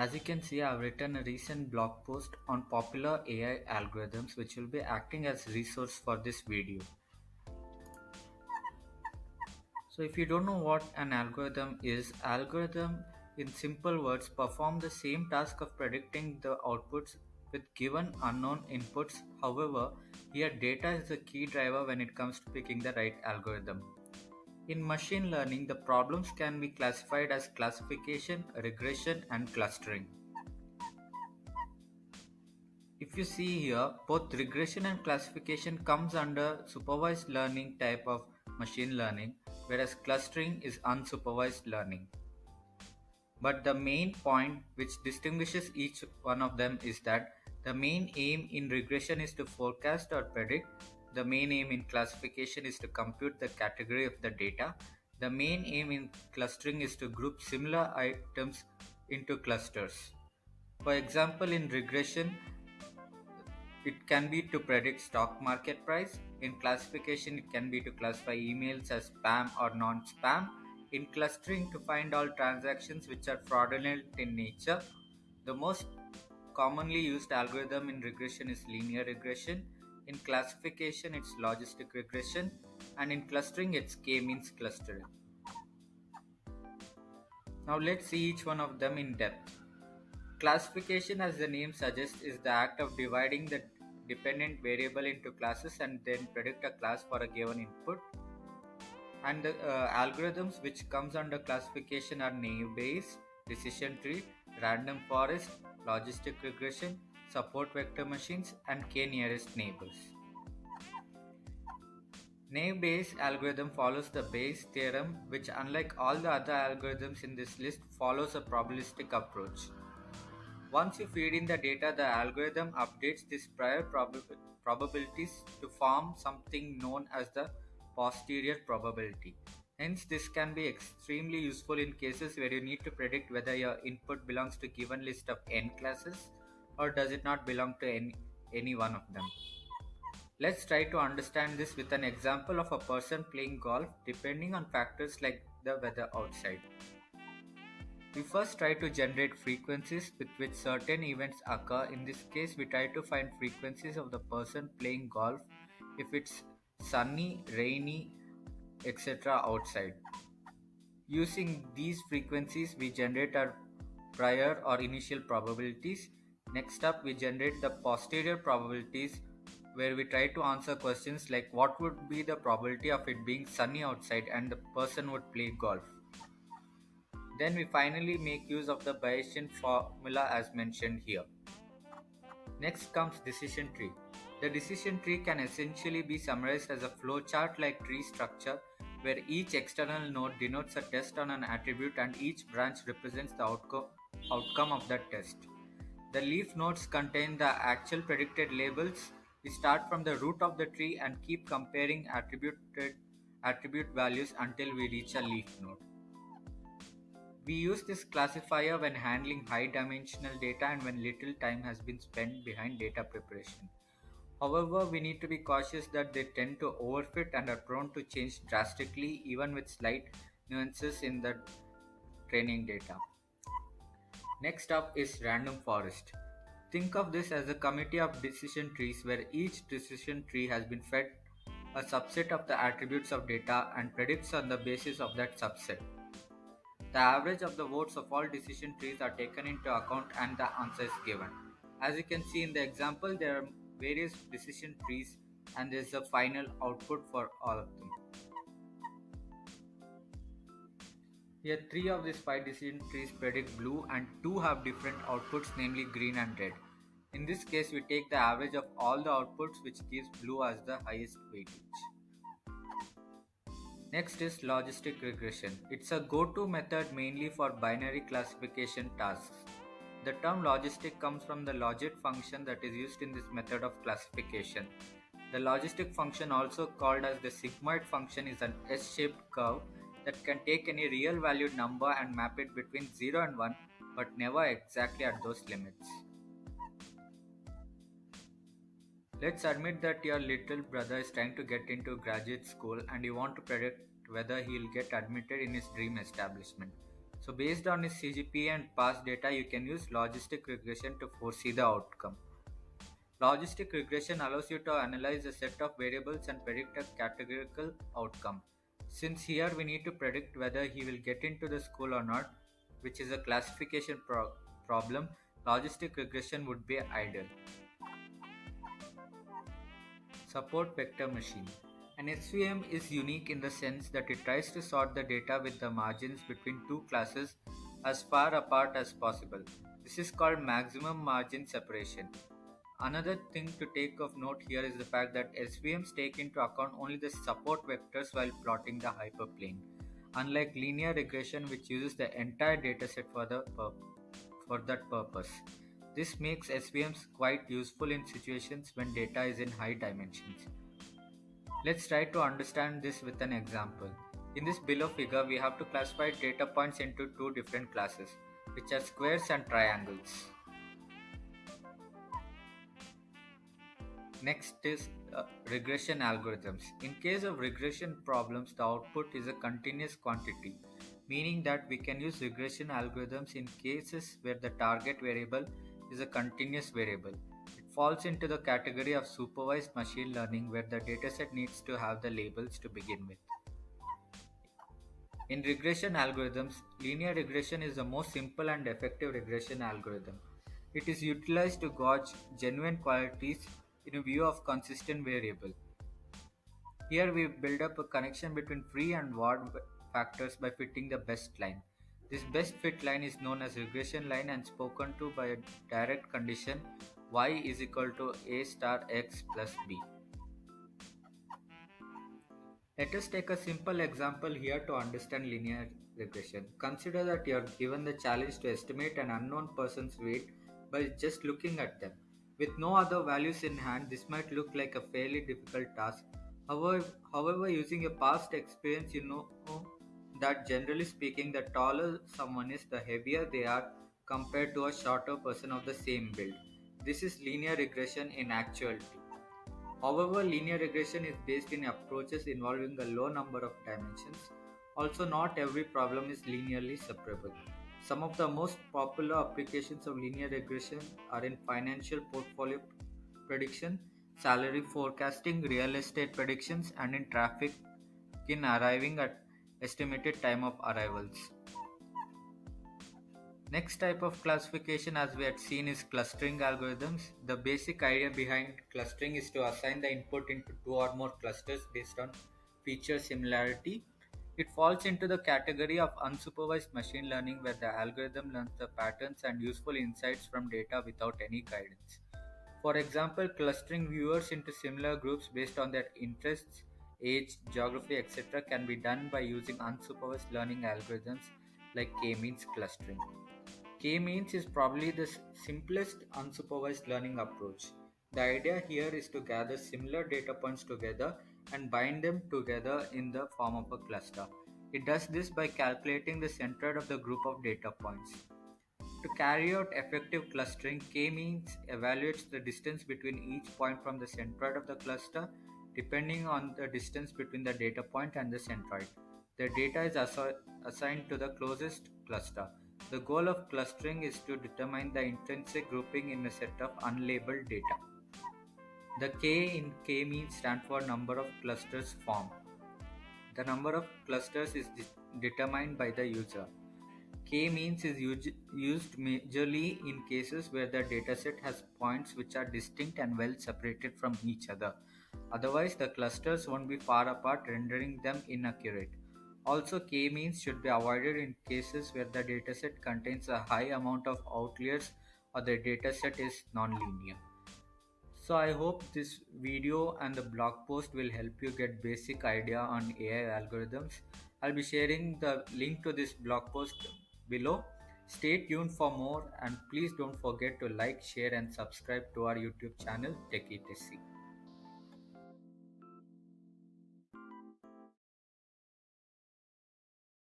As you can see, I've written a recent blog post on popular AI algorithms which will be acting as resource for this video. So if you don't know what an algorithm in simple words perform the same task of predicting the outputs with given unknown inputs. However, here data is the key driver when it comes to picking the right algorithm. In machine learning, the problems can be classified as classification, regression, and clustering. If you see here, both regression and classification comes under supervised learning type of machine learning, whereas clustering is unsupervised learning. But the main point which distinguishes each one of them is that the main aim in regression is to forecast or predict, the main aim in classification is to compute the category of the data, the main aim in clustering is to group similar items into clusters. For example, in regression, it can be to predict stock market price. In classification, it can be to classify emails as spam or non-spam. In clustering, to find all transactions which are fraudulent in nature. The most commonly used algorithm in regression is linear regression. In classification, it's logistic regression. And in clustering, it's K-means clustering. Now let's see each one of them in depth. Classification, as the name suggests, is the act of dividing the dependent variable into classes and then predict a class for a given input. And the algorithms which comes under classification are naive Bayes, decision tree, random forest, logistic regression, support vector machines, and k-nearest neighbors. Naive Bayes algorithm follows the Bayes theorem, which, unlike all the other algorithms in this list, follows a probabilistic approach. Once you feed in the data, the algorithm updates these prior probabilities to form something known as the posterior probability. Hence, this can be extremely useful in cases where you need to predict whether your input belongs to a given list of n classes or does it not belong to any one of them. Let's try to understand this with an example of a person playing golf depending on factors like the weather outside. We first try to generate frequencies with which certain events occur. In this case, we try to find frequencies of the person playing golf if it's sunny, rainy, etc. outside. Using these frequencies, we generate our prior or initial probabilities. Next up, we generate the posterior probabilities where we try to answer questions like what would be the probability of it being sunny outside and the person would play golf. Then we finally make use of the Bayesian formula as mentioned here. Next comes decision tree. The decision tree can essentially be summarized as a flowchart-like tree structure where each external node denotes a test on an attribute and each branch represents the outcome of that test. The leaf nodes contain the actual predicted labels. We start from the root of the tree and keep comparing attribute values until we reach a leaf node. We use this classifier when handling high-dimensional data and when little time has been spent behind data preparation. However, we need to be cautious that they tend to overfit and are prone to change drastically even with slight nuances in the training data. Next up is random forest. Think of this as a committee of decision trees where each decision tree has been fed a subset of the attributes of data and predicts on the basis of that subset. The average of the votes of all decision trees are taken into account and the answer is given. As you can see in the example, there are various decision trees and there is a final output for all of them. Here 3 of these 5 decision trees predict blue and 2 have different outputs, namely green and red. In this case, we take the average of all the outputs which gives blue as the highest weightage. Next is logistic regression. It's a go-to method mainly for binary classification tasks. The term logistic comes from the logit function that is used in this method of classification. The logistic function, also called as the sigmoid function, is an S-shaped curve that can take any real valued number and map it between 0 and 1, but never exactly at those limits. Let's admit that your little brother is trying to get into graduate school and you want to predict whether he'll get admitted in his dream establishment. So based on his CGPA and past data, you can use logistic regression to foresee the outcome. Logistic regression allows you to analyze a set of variables and predict a categorical outcome. Since here we need to predict whether he will get into the school or not, which is a classification problem, logistic regression would be ideal. Support vector machine. An SVM is unique in the sense that it tries to sort the data with the margins between two classes as far apart as possible. This is called maximum margin separation. Another thing to take of note here is the fact that SVMs take into account only the support vectors while plotting the hyperplane, unlike linear regression which uses the entire dataset for that purpose. This makes SVMs quite useful in situations when data is in high dimensions. Let's try to understand this with an example. In this below figure, we have to classify data points into two different classes, which are squares and triangles. Next is regression algorithms. In case of regression problems, the output is a continuous quantity, meaning that we can use regression algorithms in cases where the target variable is a continuous variable. It falls into the category of supervised machine learning where the dataset needs to have the labels to begin with. In regression algorithms, linear regression is the most simple and effective regression algorithm. It is utilized to gauge genuine qualities in view of consistent variable. Here we build up a connection between free and odd factors by fitting the best line. This best fit line is known as regression line and spoken to by a direct condition y is equal to a star x plus b. Let us take a simple example here to understand linear regression. Consider that you are given the challenge to estimate an unknown person's weight by just looking at them. With no other values in hand, this might look like a fairly difficult task. However, using your past experience, you know that generally speaking, the taller someone is, the heavier they are compared to a shorter person of the same build. This is linear regression in actuality. However, linear regression is based in approaches involving a low number of dimensions. Also, not every problem is linearly separable. Some of the most popular applications of linear regression are in financial portfolio prediction, salary forecasting, real estate predictions, and in traffic in arriving at estimated time of arrivals. Next type of classification, as we had seen, is clustering algorithms. The basic idea behind clustering is to assign the input into two or more clusters based on feature similarity. It falls into the category of unsupervised machine learning where the algorithm learns the patterns and useful insights from data without any guidance. For example, clustering viewers into similar groups based on their interests, age, geography, etc. can be done by using unsupervised learning algorithms like K-means clustering. K-means is probably the simplest unsupervised learning approach. The idea here is to gather similar data points together and bind them together in the form of a cluster. It does this by calculating the centroid of the group of data points. To carry out effective clustering, K-means evaluates the distance between each point from the centroid of the cluster depending on the distance between the data point and the centroid. The data is assigned to the closest cluster. The goal of clustering is to determine the intrinsic grouping in a set of unlabeled data. The K in K-means stands for number of clusters formed. The number of clusters is determined by the user. K-means is used majorly in cases where the dataset has points which are distinct and well separated from each other. Otherwise, the clusters won't be far apart, rendering them inaccurate. Also, K-means should be avoided in cases where the dataset contains a high amount of outliers or the dataset is nonlinear. So I hope this video and the blog post will help you get basic idea on AI algorithms. I'll be sharing the link to this blog post below. Stay tuned for more and please don't forget to like, share and subscribe to our YouTube channel Techie Tessie.